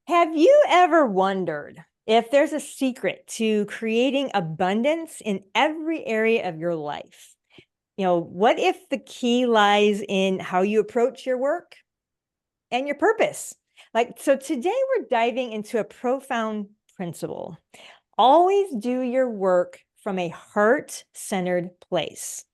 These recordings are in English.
Have you ever wondered if there's a secret to creating abundance in every area of your life? What if the key lies in how you approach your work and your purpose? So today we're diving into a profound principle. Always do your work from a heart-centered place.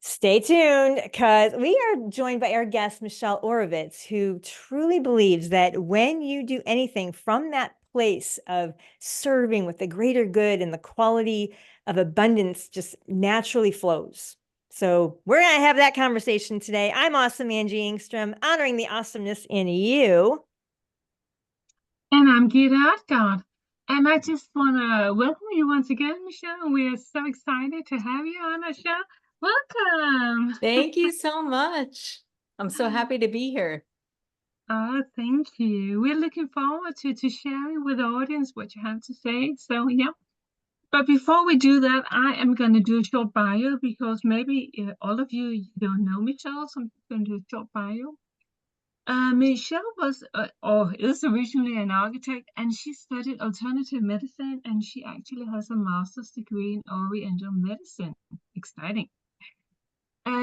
Stay tuned because we are joined by our guest, Michelle Oravitz, who truly believes that when you do anything from that place of serving with the greater good and the quality of abundance just naturally flows. So we're going to have that conversation today. I'm awesome Angie Engstrom, honoring the awesomeness in you. And I'm Gita Asgard. And I just want to welcome you once again, Michelle. We are so excited to have you on our show. Welcome. Thank you so much. I'm so happy to be here. Oh, thank you. We're looking forward to sharing with the audience what you have to say. So, yeah. But before we do that, I am going to do a short bio because maybe all of you don't know Michelle, so I'm going to do a short bio. Michelle was or is originally an architect, and she studied alternative medicine, and she actually has a master's degree in Oriental Medicine. Exciting.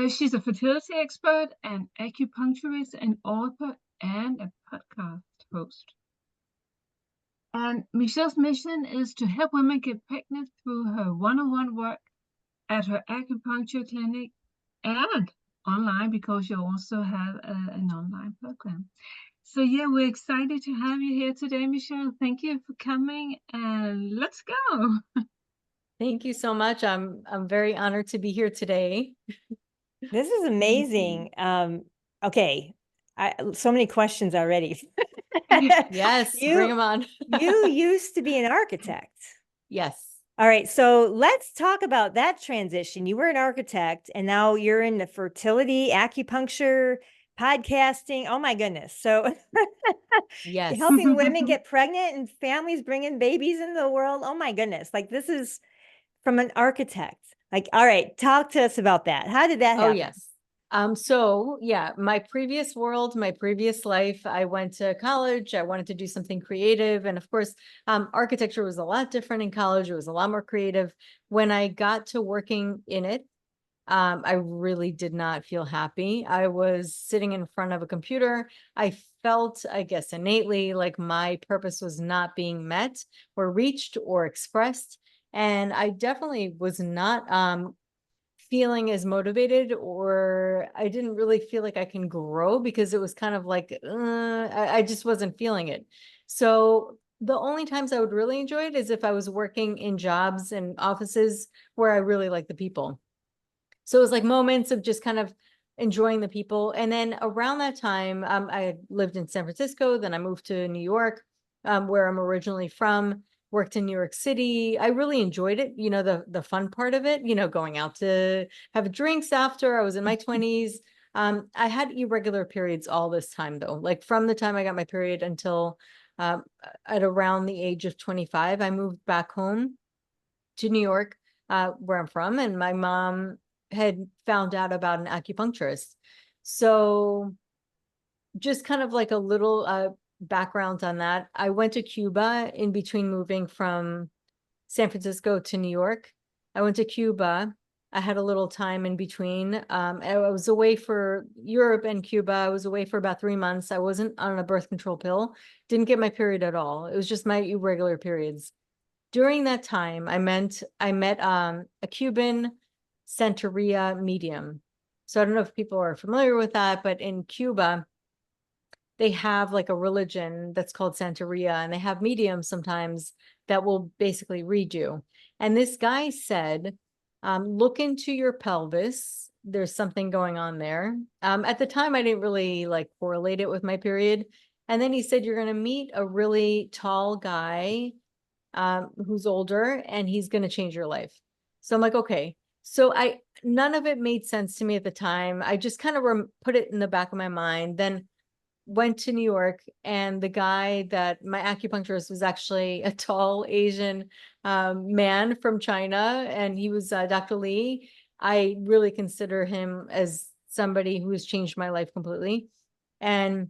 She's a fertility expert, an acupuncturist, an author, and a podcast host. And Michelle's mission is to help women get pregnant through her one-on-one work at her acupuncture clinic and online because you also have an online program. So yeah, we're excited to have you here today, Michelle. Thank you for coming, and let's go. Thank you so much. I'm very honored to be here today. This is amazing. Okay, so many questions already. Yes, bring them on. You used to be an architect. Yes. All right, so let's talk about that transition. You were an architect, and now you're in the fertility, acupuncture, podcasting. Oh my goodness! So, Yes. helping women get pregnant and families bringing babies into the world. Oh my goodness! This is from an architect. All right, talk to us about that. How did that happen? Oh, yes. So yeah, my previous world, my previous life, I went to college. I wanted to do something creative. And of course, architecture was a lot different in college. It was a lot more creative. When I got to working in it, I really did not feel happy. I was sitting in front of a computer. I felt, I guess, innately like my purpose was not being met or reached or expressed. And I definitely was not feeling as motivated, or I didn't really feel like I can grow because it was kind of like, I just wasn't feeling it. So the only times I would really enjoy it is if I was working in jobs and offices where I really like the people. So it was like moments of just kind of enjoying the people. And then around that time, I lived in San Francisco, then I moved to New York, where I'm originally from, worked in New York City. I really enjoyed it, the fun part of it, going out to have drinks after. I was in my 20s. I had irregular periods all this time though, like from the time I got my period until at around the age of 25, I moved back home to New York, where I'm from, and my mom had found out about an acupuncturist. So just kind of like a little background on that. I went to Cuba in between moving from San Francisco to New York. I went to Cuba. I had a little time in between. I was away for Europe and Cuba. I was away for about 3 months. I wasn't on a birth control pill. Didn't get my period at all. It was just my irregular periods. During that time, I met a Cuban Santeria medium. So I don't know if people are familiar with that, but in Cuba, they have like a religion that's called Santeria, and they have mediums sometimes that will basically read you. And this guy said, look into your pelvis. There's something going on there. At the time, I didn't really like correlate it with my period. And then he said, you're going to meet a really tall guy who's older, and he's going to change your life. So I'm like, okay. So none of it made sense to me at the time. I just kind of put it in the back of my mind. Then went to New York, and the guy that my acupuncturist was actually a tall Asian man from China, and he was Dr. Lee. I really consider him as somebody who has changed my life completely. And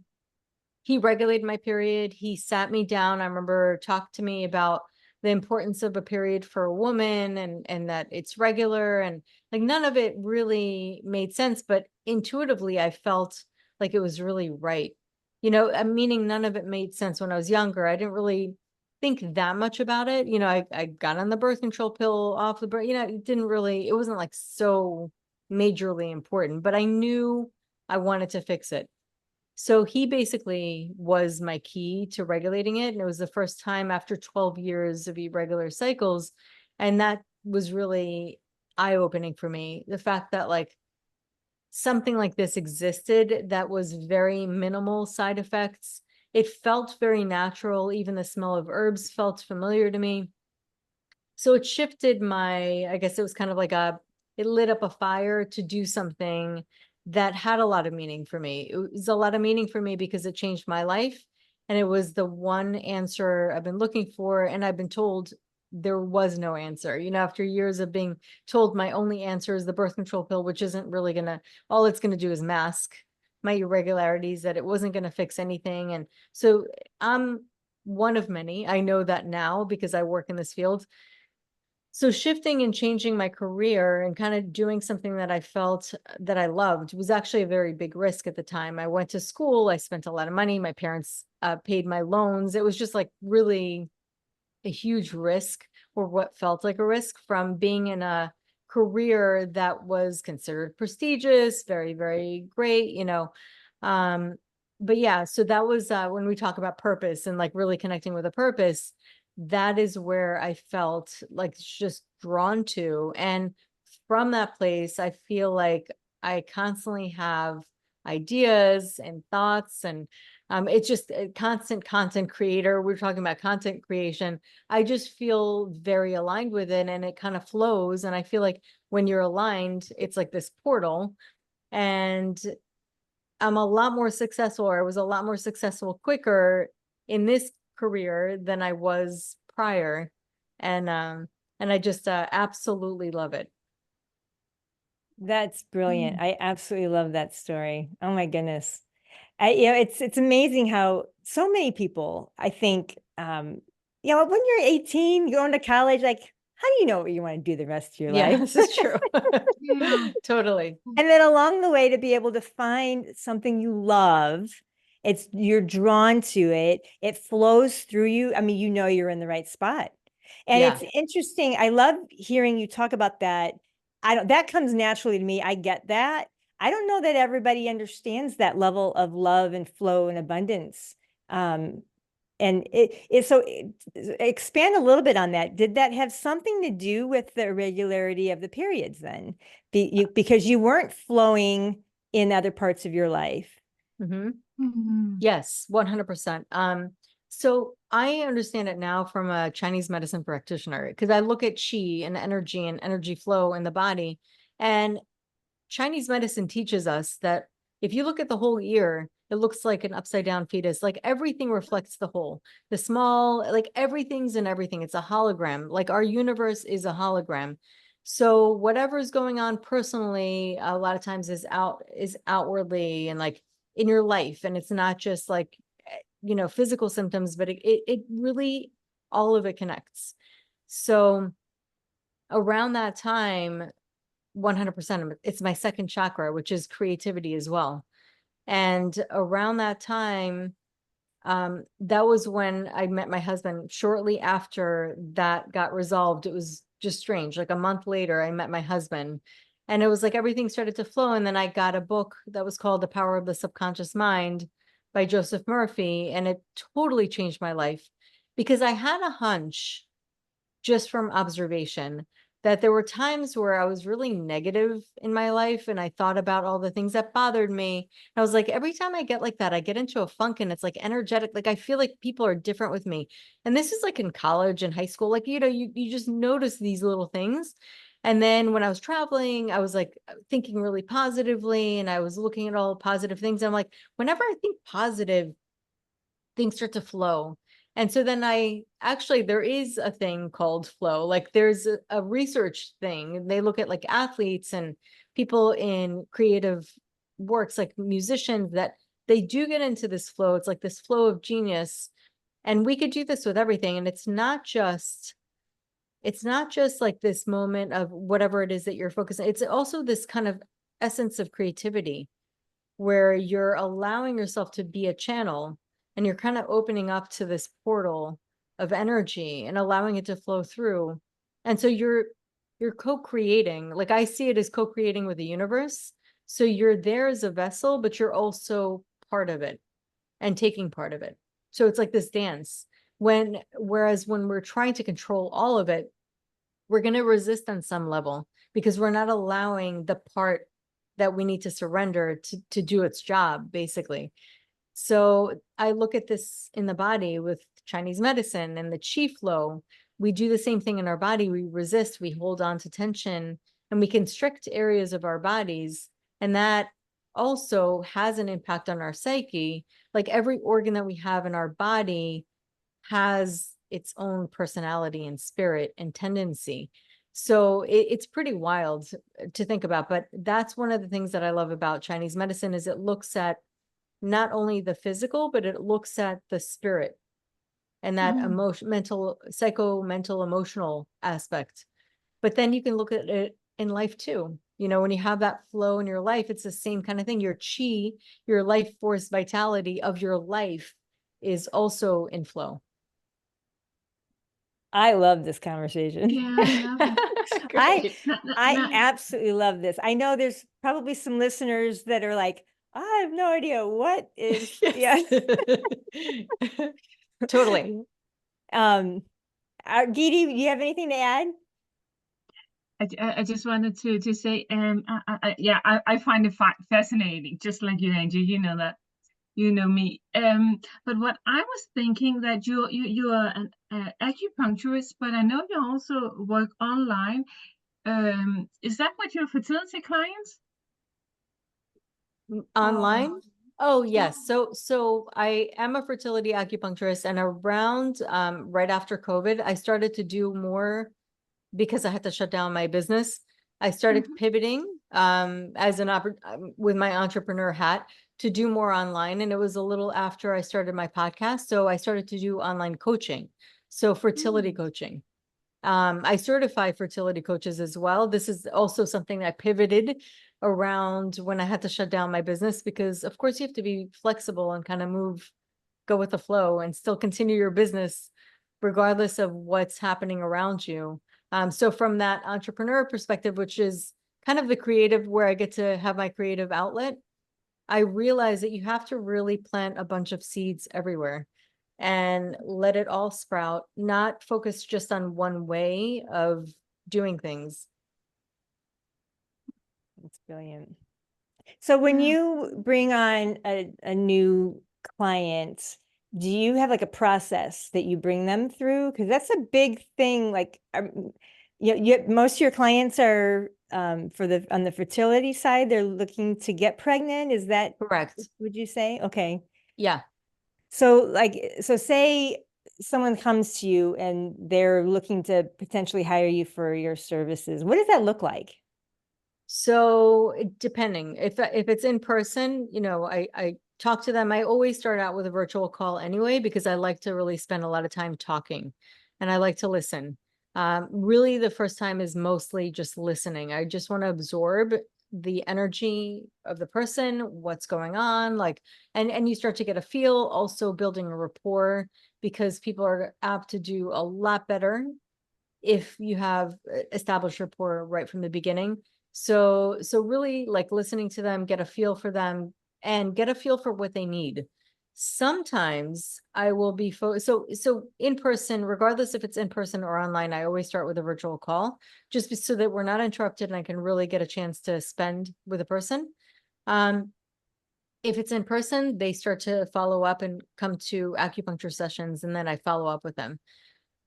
he regulated my period. He sat me down. I remember talked to me about the importance of a period for a woman, and that it's regular, and like none of it really made sense, but intuitively I felt like it was really right. Meaning none of it made sense when I was younger. I didn't really think that much about it. I got on the birth control pill off the birth, it wasn't like so majorly important, but I knew I wanted to fix it. So he basically was my key to regulating it. And it was the first time after 12 years of irregular cycles. And that was really eye-opening for me. The fact that like something like this existed that was very minimal side effects. It felt very natural. Even the smell of herbs felt familiar to me. So it shifted I guess it was kind of like it lit up a fire to do something that had a lot of meaning for me. It was a lot of meaning for me because it changed my life. And it was the one answer I've been looking for. And I've been told there was no answer. After years of being told my only answer is the birth control pill, which isn't really all it's gonna do is mask my irregularities, that it wasn't gonna fix anything. And so I'm one of many. I know that now because I work in this field. So shifting and changing my career and kind of doing something that I felt that I loved was actually a very big risk at the time. I went to school, I spent a lot of money, my parents paid my loans. It was just like really a huge risk, or what felt like a risk, from being in a career that was considered prestigious, very, very great, But yeah, so that was when we talk about purpose and like really connecting with a purpose, that is where I felt like just drawn to. And from that place, I feel like I constantly have ideas and thoughts, and it's just a constant content creator. We're talking about content creation. I just feel very aligned with it, and it kind of flows. And I feel like when you're aligned, it's like this portal. And I'm a lot more successful, or I was a lot more successful quicker in this career than I was prior. And I just absolutely love it. That's brilliant. I absolutely love that story. Oh my goodness. It's amazing how so many people, I think, when you're 18, going to college, like, how do you know what you want to do the rest of your Yeah, life? this is true. Yeah. Totally. And then along the way, to be able to find something you love, you're drawn to it, it flows through you. I mean, you're in the right spot. And Yeah. it's interesting. I love hearing you talk about that. That comes naturally to me. I get that. I don't know that everybody understands that level of love and flow and abundance. And expand a little bit on that. Did that have something to do with the irregularity of the periods then? Because you weren't flowing in other parts of your life. Mm-hmm. Mhm. Yes, 100%. So I understand it now from a Chinese medicine practitioner, because I look at qi and energy flow in the body. And Chinese medicine teaches us that if you look at the whole ear, it looks like an upside down fetus. Like everything reflects the whole, the small, like everything's in everything. It's a hologram. Like our universe is a hologram. So whatever is going on personally, a lot of times is outwardly and like in your life. And it's not just like, physical symptoms, but it really, all of it connects. So around that time, 100%, it's my second chakra, which is creativity as well. And around that time, that was when I met my husband. Shortly after that got resolved, it was just strange. Like a month later, I met my husband, and it was like everything started to flow. And then I got a book that was called The Power of the Subconscious Mind by Joseph Murphy. And it totally changed my life, because I had a hunch just from observation that there were times where I was really negative in my life, and I thought about all the things that bothered me. And I was like, every time I get like that, I get into a funk, and it's like energetic. Like I feel like people are different with me. And this is like in college and high school, like, you just notice these little things. And then when I was traveling, I was like thinking really positively, and I was looking at all positive things. I'm like, whenever I think positive, things start to flow. And so then there is a thing called flow. Like there's a research thing. They look at like athletes and people in creative works, like musicians, that they do get into this flow. It's like this flow of genius. And we could do this with everything. And it's not just like this moment of whatever it is that you're focusing. It's also this kind of essence of creativity where you're allowing yourself to be a channel, and you're kind of opening up to this portal of energy and allowing it to flow through. And so you're co-creating, like I see it as co-creating with the universe. So you're there as a vessel, but you're also part of it and taking part of it. So it's like this dance. Whereas when we're trying to control all of it, we're going to resist on some level because we're not allowing the part that we need to surrender to do its job, basically. So I look at this in the body with Chinese medicine and the chi flow. We do the same thing in our body. We resist, we hold on to tension, and we constrict areas of our bodies. And that also has an impact on our psyche. Like every organ that we have in our body has its own personality and spirit and tendency. So it's pretty wild to think about. But that's one of the things that I love about Chinese medicine is it looks at not only the physical, but it looks at the spirit and that mental, emotional aspect. But then you can look at it in life too. You know, when you have that flow in your life, it's the same kind of thing. Your chi, your life force vitality of your life is also in flow. I love this conversation. Yeah, I love it. I absolutely love this. I know there's probably some listeners that are like, I have no idea what is. Yes. Yeah. Totally. Geety, do you have anything to add? I just wanted to say, I find it fascinating, just like you, Angie. You know that, you know me. But what I was thinking that you are an acupuncturist, but I know you also work online. Is that with your fertility clients? Online? Oh, yes. So I am a fertility acupuncturist, and around right after COVID, I started to do more because I had to shut down my business. I started pivoting as with my entrepreneur hat to do more online. And it was a little after I started my podcast. So I started to do online coaching. So fertility coaching. I certify fertility coaches as well. This is also something I pivoted around when I had to shut down my business, because of course you have to be flexible and kind of go with the flow and still continue your business regardless of what's happening around you. So from that entrepreneur perspective, which is kind of the creative, where I get to have my creative outlet, I realize that you have to really plant a bunch of seeds everywhere and let it all sprout, not focus just on one way of doing things. That's brilliant. So when you bring on a new client, do you have like a process that you bring them through? Because that's a big thing. Like, most of your clients are on the fertility side, they're looking to get pregnant. Is that correct? Would you say? Okay. Yeah. So say someone comes to you and they're looking to potentially hire you for your services. What does that look like? So depending if it's in person, I talk to them. I always start out with a virtual call anyway, because I like to really spend a lot of time talking and I like to listen. Really the first time is mostly just listening. I just want to absorb the energy of the person, what's going on, and you start to get a feel, also building a rapport, because people are apt to do a lot better if you have established rapport right from the beginning. So really listening to them, get a feel for them and get a feel for what they need. Sometimes I will be so in person, regardless if it's in person or online, I always start with a virtual call, just so that we're not interrupted and I can really get a chance to spend with a person. If it's in person, they start to follow up and come to acupuncture sessions, and then I follow up with them.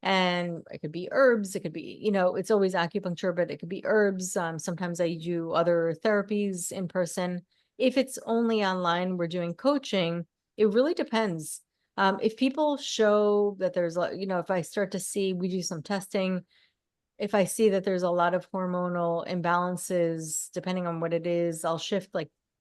And it could be herbs, it could be, it's always acupuncture, but it could be herbs. Sometimes I do other therapies in person. If it's only online, we're doing coaching. It really depends. If people show that there's, if I start to see, we do some testing. If I see that there's a lot of hormonal imbalances, depending on what it is, I'll shift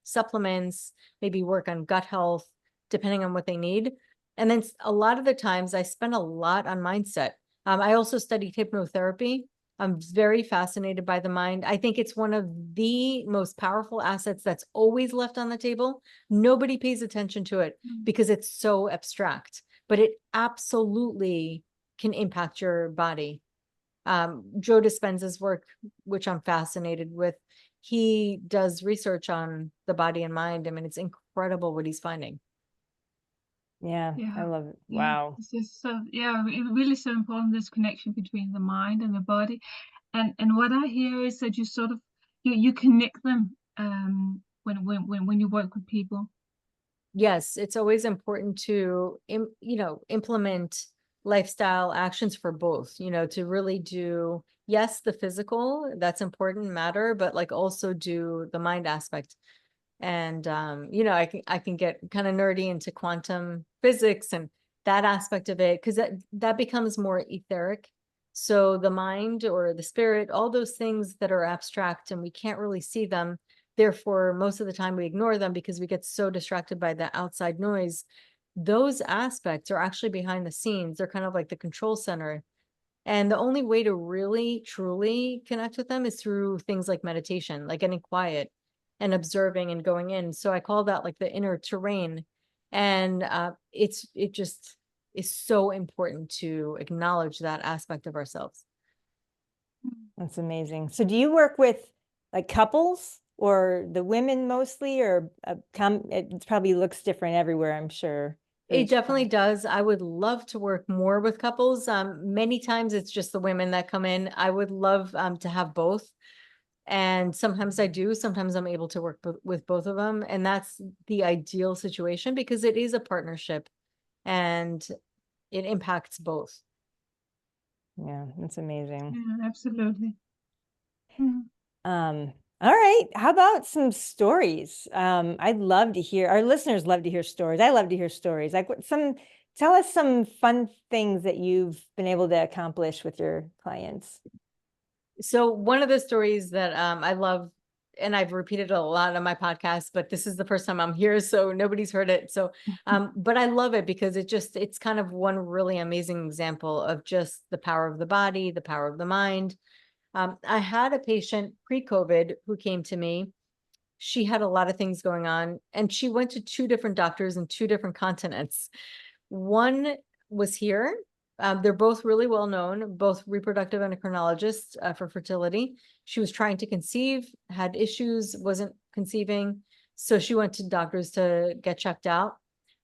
supplements, maybe work on gut health, depending on what they need. And then a lot of the times I spend a lot on mindset. I also studied hypnotherapy. I'm very fascinated by the mind. I think it's one of the most powerful assets that's always left on the table. Nobody pays attention to it because it's so abstract, but it absolutely can impact your body. Joe Dispenza's work, which I'm fascinated with, he does research on the body and mind. I mean, it's incredible what he's finding. Yeah, I Yeah. love it. Yeah. Wow. It's just so, yeah, it really so important, this connection between the mind and the body. And what I hear is that you sort of you connect them when you work with people. Yes, it's always important to, implement lifestyle actions for both, to really do, yes, the physical, that's important, matter, but like also do the mind aspect. And, I can get kind of nerdy into quantum physics and that aspect of it, because that becomes more etheric. So the mind or the spirit, all those things that are abstract and we can't really see them, therefore, most of the time we ignore them because we get so distracted by the outside noise. Those aspects are actually behind the scenes. They're kind of like the control center. And the only way to really, truly connect with them is through things like meditation, like getting quiet and observing and going in. So I call that like the inner terrain. And it just is so important to acknowledge that aspect of ourselves. That's amazing. So do you work with like couples or the women mostly, or it probably looks different everywhere, I'm sure. for It each definitely client. does. I would love to work more with couples. Many times it's just the women that come in. I would love to have both. And sometimes I do, sometimes I'm able to work with both of them. And that's the ideal situation because it is a partnership and it impacts both. Yeah, that's amazing. Yeah, absolutely. Mm. All right. How about some stories? I'd love to hear, our listeners love to hear stories. I love to hear stories. Like tell us some fun things that you've been able to accomplish with your clients. So one of the stories that I love, and I've repeated a lot on my podcast, but this is the first time I'm here, so nobody's heard it. So, but I love it because it's kind of one really amazing example of just the power of the body, the power of the mind. I had a patient pre-COVID who came to me. She had a lot of things going on, and she went to two different doctors in two different continents. One was here. They're both really well known, both reproductive endocrinologists for fertility. She was trying to conceive, had issues, wasn't conceiving. So she went to doctors to get checked out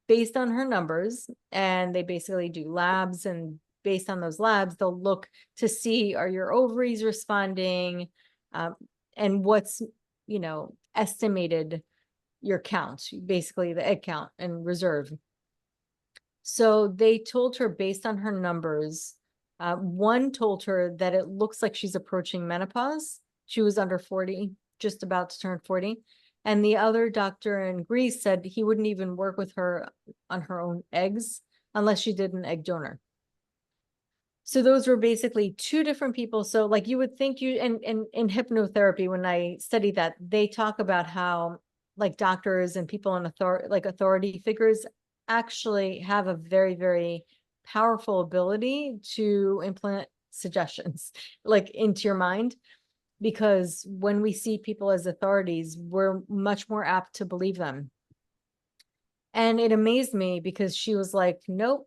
based on her numbers. And they basically do labs. And based on those labs, they'll look to see, are your ovaries responding? And what's, estimated your count, basically the egg count and reserve. So they told her based on her numbers, one told her that it looks like she's approaching menopause. She was under 40, just about to turn 40. And the other doctor in Greece said he wouldn't even work with her on her own eggs unless she did an egg donor. So those were basically two different people. So like you would think and in hypnotherapy, when I studied that, they talk about how like doctors and people in authority figures actually have a very, very powerful ability to implement suggestions like into your mind. Because when we see people as authorities, we're much more apt to believe them. And it amazed me because she was like, nope,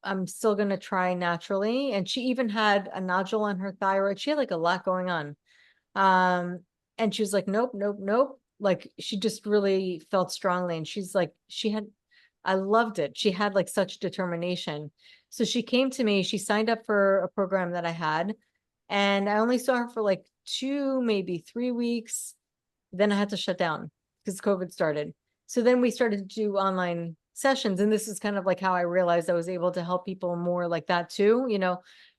I'm still going to try naturally. And she even had a nodule on her thyroid. She had like a lot going on. And she was like, nope. Like she just really felt strongly. And she's like, I loved it. She had like such determination. So she came to me, she signed up for a program that I had. And I only saw her for like 2, maybe 3 weeks. Then I had to shut down because COVID started. So then we started to do online sessions. And this is kind of like how I realized I was able to help people more like that too.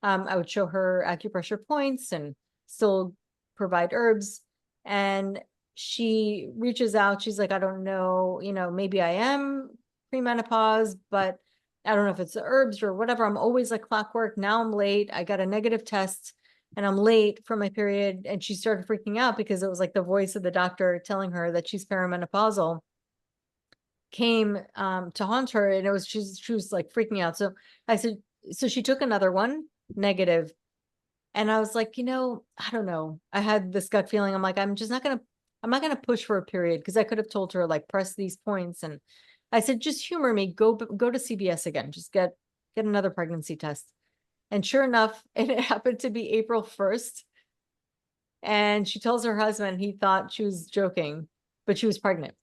I would show her acupressure points and still provide herbs. And she reaches out. She's like, I don't know, maybe I am premenopause, but I don't know if it's the herbs or whatever. I'm always like clockwork. Now I'm late. I got a negative test. and I'm late for my period. And she started freaking out because it was like the voice of the doctor telling her that she's perimenopausal came to haunt her, and it was she was like freaking out. So I said, so she took another one, negative. And I was like, I don't know. I had this gut feeling. I'm like, I'm not gonna push for a period, because I could have told her like press these points. And I said, just humor me, go to CBS again, just get another pregnancy test. And sure enough, it happened to be April 1st. And she tells her husband, he thought she was joking, but she was pregnant.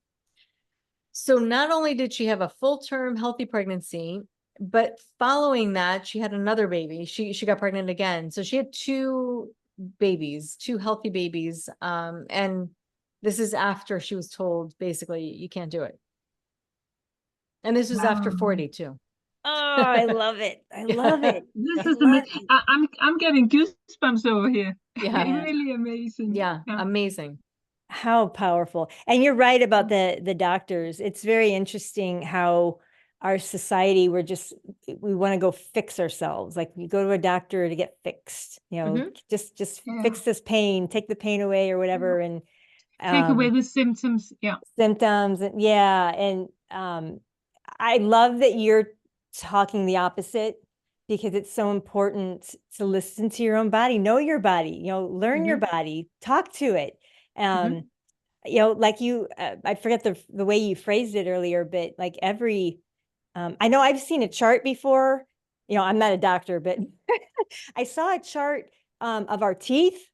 So not only did she have a full-term healthy pregnancy, but following that, she had another baby. She got pregnant again. So she had two healthy babies. And this is after she was told, basically, you can't do it. And this was after Wow. 40 too. Oh, I love it. I love it. This I is love amazing. it. I'm getting goosebumps over here. Yeah. Really amazing. Yeah. Yeah. Amazing. How powerful. And you're right about the doctors. It's very interesting how our society, we want to go fix ourselves. Like you go to a doctor to get fixed, just Yeah. fix this pain, take the pain away or whatever. And Take away the symptoms. Yeah. symptoms. And yeah. And I love that you're talking the opposite, because it's so important to listen to your own body, know your body, learn your body, talk to it. Like I forget the way you phrased it earlier, but like I know I've seen a chart before, I'm not a doctor, but I saw a chart of our teeth.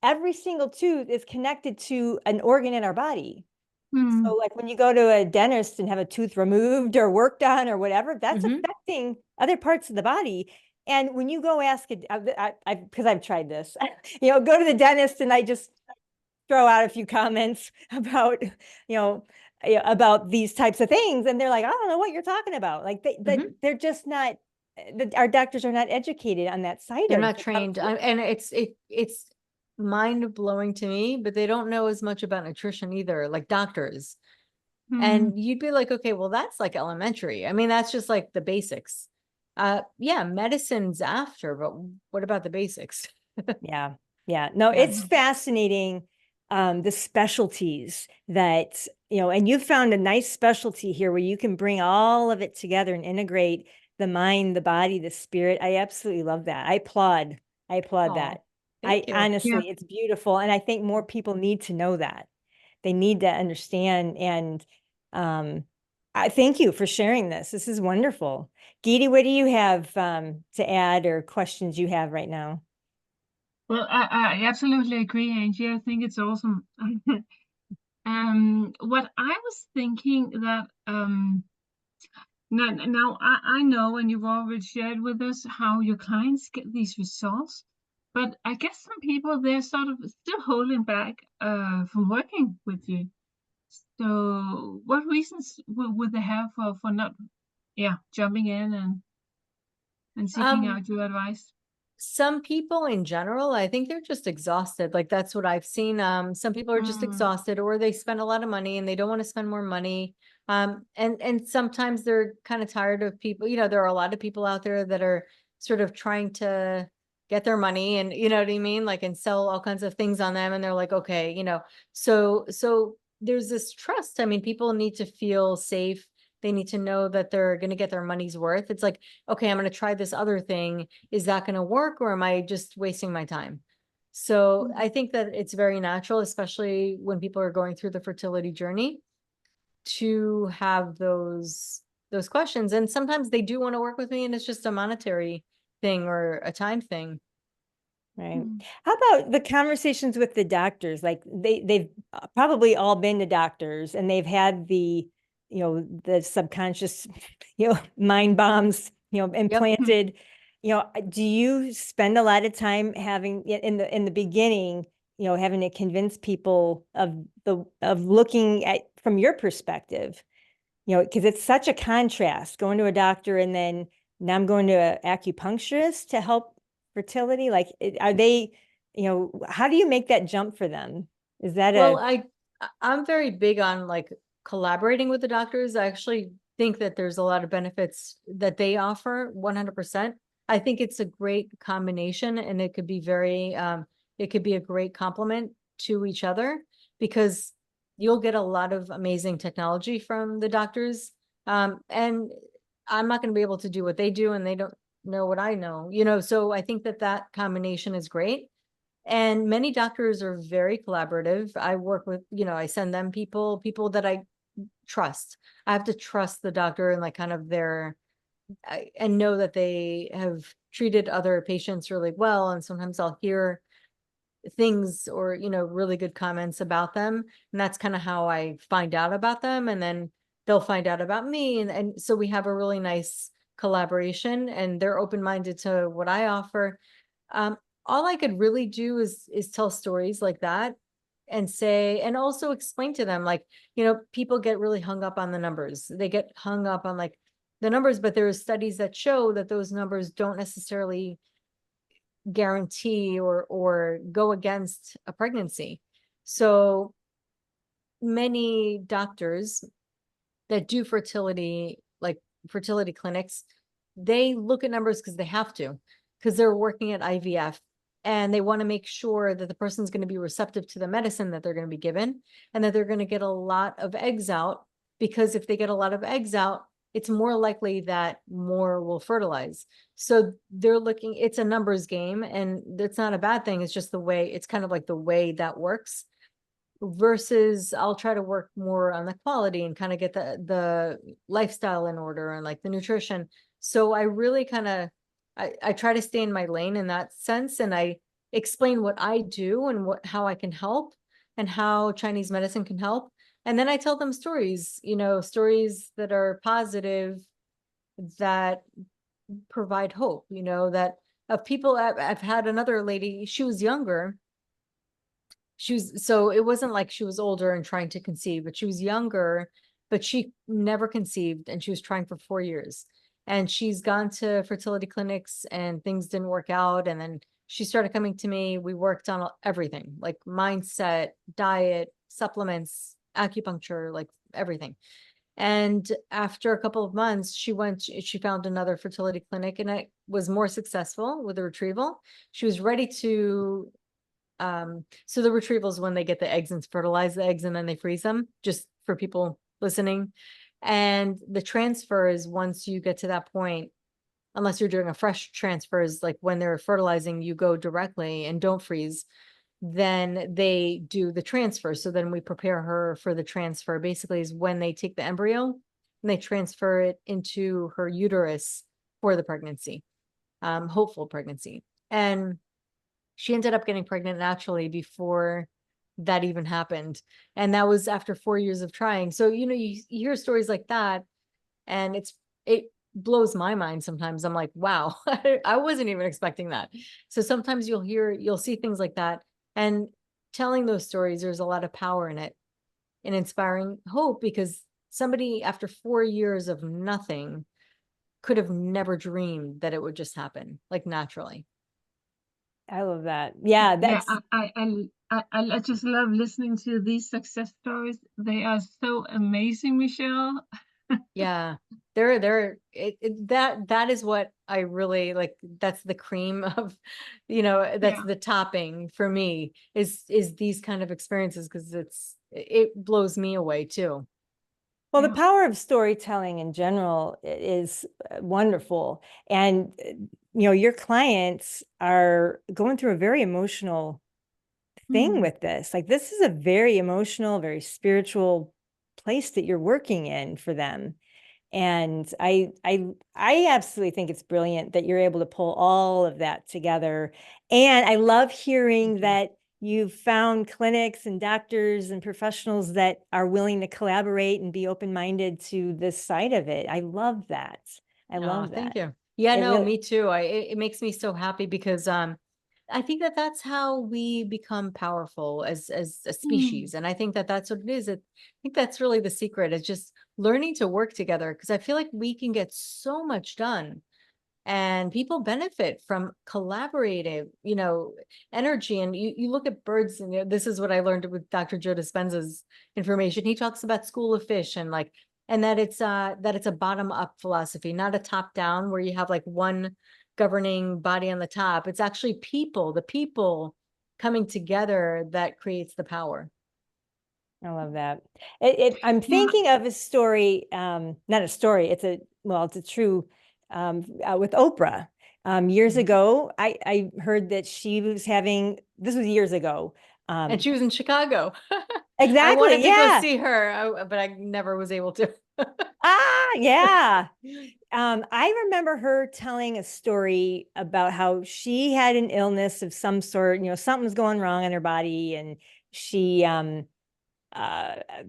Every single tooth is connected to an organ in our body. So like when you go to a dentist and have a tooth removed or worked on or whatever, that's affecting other parts of the body. And when you go ask because I've tried this, go to the dentist and I just throw out a few comments about, about these types of things. And they're like, I don't know what you're talking about. Like they're just not, our doctors are not educated on that side. They're not trained. And it's mind blowing to me, but they don't know as much about nutrition either, like doctors. And you'd be like, okay, well, that's like elementary. I mean, that's just like the basics. Yeah, medicine's after, but what about the basics? Yeah. No, it's fascinating. The specialties that, and you've found a nice specialty here where you can bring all of it together and integrate the mind, the body, the spirit. I absolutely love that. I applaud that. Honestly, it's beautiful. And I think more people need to know that. They need to understand. And I thank you for sharing this. This is wonderful. Geeti, what do you have to add or questions you have right now? Well, I absolutely agree, Angie. I think it's awesome. What I was thinking that now I know, and you've already shared with us how your clients get these results, but I guess some people, they're sort of still holding back from working with you. So what reasons would they have for not jumping in and seeking out your advice? Some people in general, I think they're just exhausted. Like that's what I've seen. Some people are just exhausted, or they spend a lot of money and they don't want to spend more money. And sometimes they're kind of tired of people. There are a lot of people out there that are sort of trying to get their money, and you know what I mean? Like, and sell all kinds of things on them. And they're like, okay, so there's this trust. I mean, people need to feel safe. They need to know that they're going to get their money's worth. It's like, okay, I'm going to try this other thing. Is that going to work, or am I just wasting my time? So I think that it's very natural, especially when people are going through the fertility journey, to have those questions. And sometimes they do want to work with me, and it's just a monetary thing or a time thing. Right. How about the conversations with the doctors? Like they've probably all been to doctors, and they've had the subconscious, mind bombs, implanted. Do you spend a lot of time having in the beginning, having to convince people of looking at from your perspective, because it's such a contrast going to a doctor and then now I'm going to an acupuncturist to help fertility. Like, are they, how do you make that jump for them? Is that I'm very big on like collaborating with the doctors. I actually think that there's a lot of benefits that they offer 100%. I think it's a great combination, and it could be it could be a great complement to each other, because you'll get a lot of amazing technology from the doctors. And I'm not going to be able to do what they do, and they don't know what I know, so I think that that combination is great. And many doctors are very collaborative. I work with, I send them people that I trust. I have to trust the doctor and like kind of and know that they have treated other patients really well. And sometimes I'll hear things or, really good comments about them. And that's kind of how I find out about them. And then they'll find out about me. And so we have a really nice collaboration, and they're open-minded to what I offer. Um, all I could really do is tell stories like that, and say, and also explain to them, like, people get really hung up on the numbers. They get hung up on like the numbers, but there are studies that show that those numbers don't necessarily guarantee or go against a pregnancy. So many doctors that do fertility, like fertility clinics, they look at numbers because they have to, because they're working at IVF, and they want to make sure that the person's going to be receptive to the medicine that they're going to be given, and that they're going to get a lot of eggs out, because if they get a lot of eggs out, it's more likely that more will fertilize. So they're looking, it's a numbers game, and it's not a bad thing. It's just it's kind of like the way that works. Versus I'll try to work more on the quality and kind of get the lifestyle in order, and like the nutrition. So I really kind of, I try to stay in my lane in that sense, and I explain what I do and how I can help, and how Chinese medicine can help. And then I tell them stories, stories that are positive, that provide hope, that of people. I've had another lady, she was younger. So it wasn't like she was older and trying to conceive, but she was younger, but she never conceived, and she was trying for 4 years. And she's gone to fertility clinics and things didn't work out. And then she started coming to me. We worked on everything, like mindset, diet, supplements, acupuncture, like everything. And after a couple of months, she found another fertility clinic, and it was more successful with the retrieval. She was ready to so the retrieval is when they get the eggs and fertilize the eggs, and then they freeze them, just for people listening. And the transfer is once you get to that point, unless you're doing a fresh transfer, is like when they're fertilizing, you go directly and don't freeze, then they do the transfer. So then we prepare her for the transfer. Basically is when they take the embryo and they transfer it into her uterus for the pregnancy, hopeful pregnancy. And she ended up getting pregnant naturally before that even happened. And that was after 4 years of trying. So, you hear stories like that, and it blows my mind sometimes. I'm like, wow, I wasn't even expecting that. So sometimes you'll see things like that, and telling those stories, there's a lot of power in it, in inspiring hope, because somebody after 4 years of nothing could have never dreamed that it would just happen like naturally. I love that. Yeah, Yeah, that's I just love listening to these success stories. They are so amazing, Michelle. Yeah, that is what I really like. That's the cream of, that's Yeah. the topping for me, is these kind of experiences, because it blows me away too. well, the Yeah. power of storytelling in general is wonderful. And, your clients are going through a very emotional thing with this. Like, this is a very emotional, very spiritual place that you're working in for them. And I absolutely think it's brilliant that you're able to pull all of that together. And I love hearing that you've found clinics and doctors and professionals that are willing to collaborate and be open-minded to this side of it. I love that. I love Thank that. you. Yeah, It no, really, me too. It makes me so happy, because I think that that's how we become powerful as a species. And I think that that's what it is. I think that's really the secret, is just learning to work together, because I feel like we can get so much done, and people benefit from collaborative, energy. And you look at birds, and this is what I learned with Dr. Joe Dispenza's information. He talks about school of fish, and that it's a bottom up philosophy, not a top down, where you have like one governing body on the top. It's actually the people coming together that creates the power. I love that. I'm Yeah. thinking of a story, not a story, it's a true, with Oprah. Years ago, I heard that she was having, this was years ago. And she was in Chicago. I Exactly, wanted to go yeah. see her, but I never was able to. Yeah. I remember her telling a story about how she had an illness of some sort, something's going wrong in her body, and she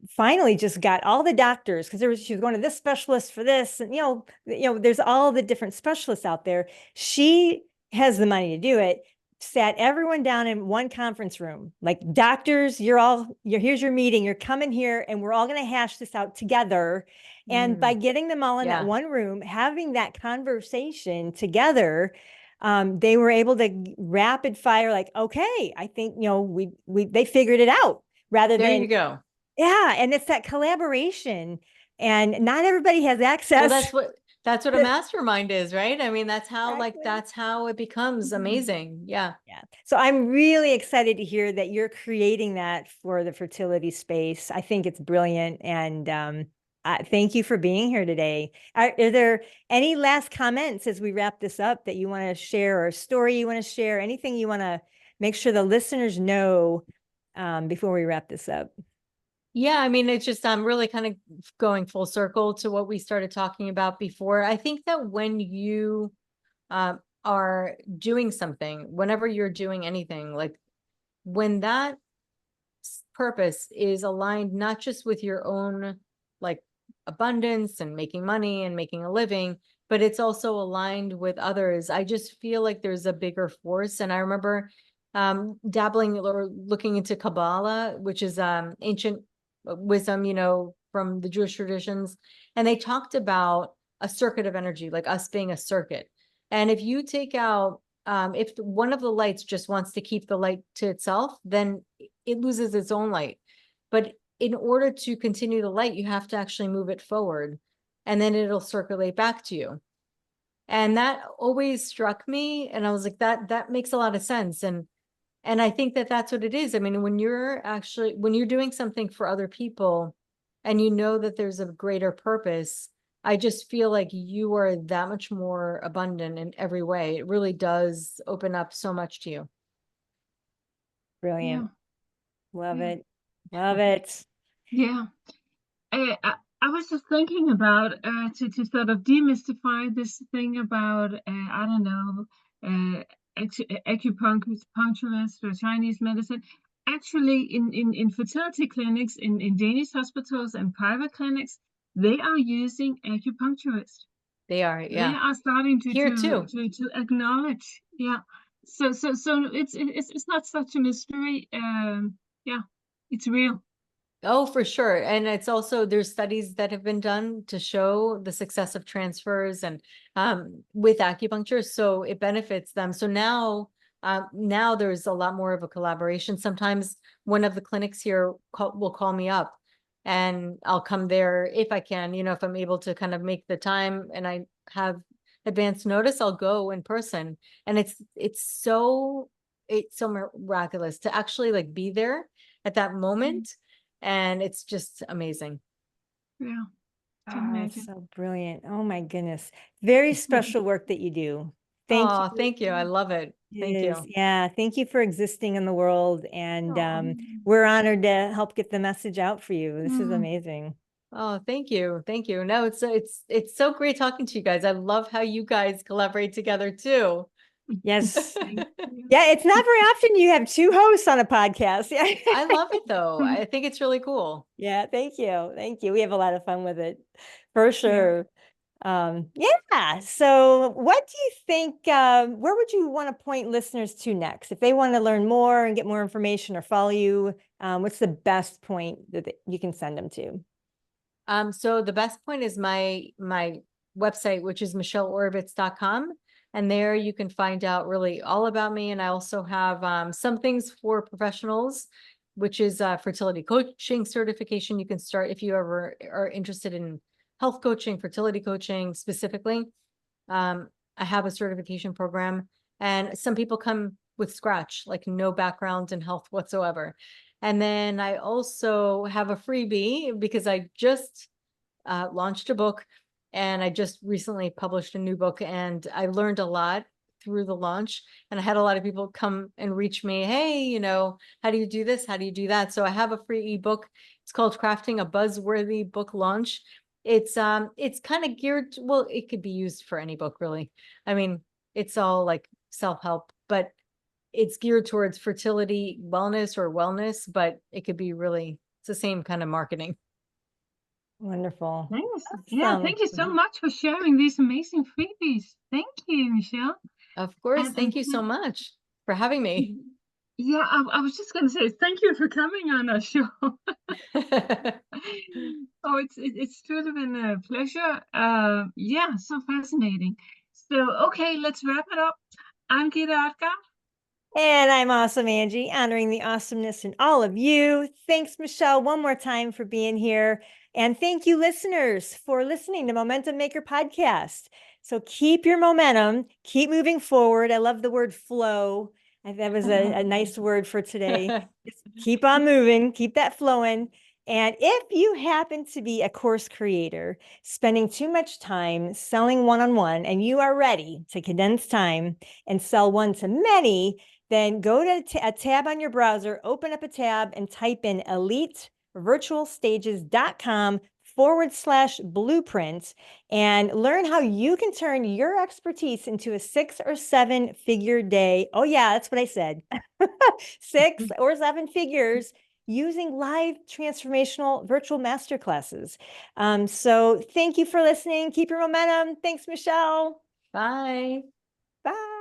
finally just got all the doctors, because she was going to this specialist for this, and there's all the different specialists out there. She has the money to do it. Sat everyone down in one conference room, like, doctors, here's your meeting, you're coming here, and we're all going to hash this out together. And by getting them all in that one room, having that conversation together, they were able to rapid fire, like, okay, I think they figured it out, rather There than, you go. yeah. And it's that collaboration, and not everybody has access. Well, that's what a mastermind is, right? I mean, that's how it becomes amazing. Yeah. Yeah. So I'm really excited to hear that you're creating that for the fertility space. I think it's brilliant. And thank you for being here today. Are there any last comments as we wrap this up that you want to share, or a story you want to share, anything you want to make sure the listeners know before we wrap this up? Yeah, I mean, it's just, I'm really kind of going full circle to what we started talking about before. I think that when you are doing something, whenever you're doing anything, like, when that purpose is aligned not just with your own, like, abundance and making money and making a living, but it's also aligned with others, I just feel like there's a bigger force. And I remember dabbling or looking into Kabbalah, which is ancient wisdom, from the Jewish traditions. And they talked about a circuit of energy, like us being a circuit. And if you take out, if one of the lights just wants to keep the light to itself, then it loses its own light. But in order to continue the light, you have to actually move it forward, and then it'll circulate back to you. And that always struck me. And I was like, that makes a lot of sense. And I think that that's what it is. I mean, when you're doing something for other people, and you know that there's a greater purpose, I just feel like you are that much more abundant in every way. It really does open up so much to you. Brilliant. Yeah. Love Yeah. it. Love it. Yeah. I was just thinking about to sort of demystify this thing about I don't know, acupuncturist or Chinese medicine. Actually, in fertility clinics, in Danish hospitals and private clinics, they are using acupuncturists. They are, They yeah. are starting Here too. to acknowledge, yeah. So it's not such a mystery. Yeah, it's real. Oh, for sure. And it's also, there's studies that have been done to show the success of transfers and with acupuncture. So it benefits them. So now there's a lot more of a collaboration. Sometimes one of the clinics here will call me up, and I'll come there if I can, if I'm able to kind of make the time and I have advance notice, I'll go in person. And it's so miraculous to actually, like, be there at that moment. And it's just amazing. Yeah. It's so brilliant. Oh my goodness. Very special work that you do. Thank you. Thank you. I love it. Thank you. Yeah. Thank you for existing in the world. And we're honored to help get the message out for you. This is amazing. Oh, thank you. Thank you. No, it's so great talking to you guys. I love how you guys collaborate together too. Yes. Yeah, it's not very often you have two hosts on a podcast. Yeah. I love it though. I think it's really cool. Yeah, thank you. Thank you. We have a lot of fun with it, for sure. Yeah. So what do you think, where would you want to point listeners to next? If they want to learn more and get more information or follow you, what's the best point that you can send them to? So the best point is my website, which is michelleoravitz.com. And there you can find out really all about me. And I also have some things for professionals, which is fertility coaching certification. You can start if you ever are interested in health coaching, fertility coaching specifically. I have a certification program, and some people come with scratch, like no background in health whatsoever. And then I also have a freebie because I just launched a book, and I just recently published a new book, and I learned a lot through the launch. And I had a lot of people come and reach me, hey, you know, how do you do this? How do you do that? So I have a free ebook. It's called Crafting a Buzzworthy Book Launch. It's kind of geared, well, it could be used for any book, really. I mean, it's all like self-help, but it's geared towards fertility, wellness, but it could be really, it's the same kind of marketing. Wonderful. Thanks. Yeah, Awesome. thank you so much for sharing these amazing freebies. Thank you, Michelle. Of course. And Thank you so much for having me. yeah, I was just going to say thank you for coming on our show. Oh, it's truly been a pleasure. Yeah, so fascinating. So, okay, let's wrap it up. I'm Gita Adgar. And I'm awesome, Angie, honoring the awesomeness in all of you. Thanks, Michelle, one more time for being here. And thank you, listeners, for listening to Momentum Maker Podcast. So keep your momentum, keep moving forward. I love the word flow. That was a nice word for today. Just keep on moving, keep that flowing. And if you happen to be a course creator, spending too much time selling one-on-one, and you are ready to condense time and sell one-to-many, then go to a tab on your browser, open up a tab, and type in elitevirtualstages.com/blueprint and learn how you can turn your expertise into a 6 or 7 figure day. Oh yeah, that's what I said. 6 or 7 figures using live transformational virtual masterclasses. So thank you for listening. Keep your momentum. Thanks, Michelle. Bye. Bye.